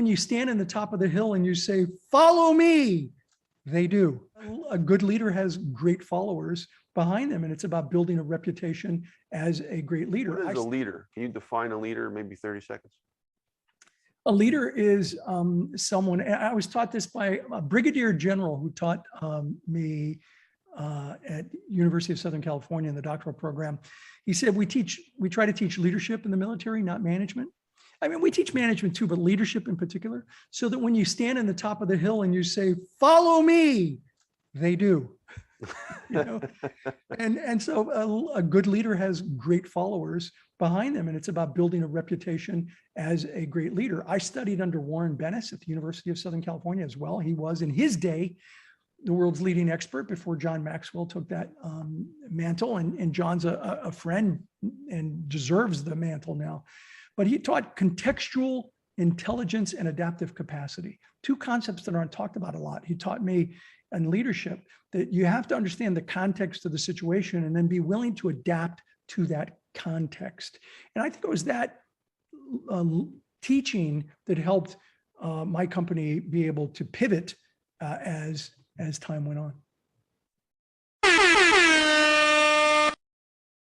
When you stand in the top of the hill and you say, "Follow me," they do. A good leader has great followers behind them, and it's about building a reputation as a great leader. What is a leader? Can you define a leader, maybe 30 seconds? A leader is someone, I was taught this by a brigadier general who taught me at University of Southern California in the doctoral program. He said, we try to teach leadership in the military, not management. I mean, we teach management too, but leadership in particular, so that when you stand in the top of the hill and you say, "Follow me," they do. You know? And so a good leader has great followers behind them, and it's about building a reputation as a great leader. I studied under Warren Bennis at the University of Southern California as well. He was, in his day, the world's leading expert before John Maxwell took that mantle, and John's a friend and deserves the mantle now. But he taught contextual intelligence and adaptive capacity, two concepts that aren't talked about a lot. He taught me in leadership that you have to understand the context of the situation and then be willing to adapt to that context. And I think it was that teaching that helped my company be able to pivot as time went on.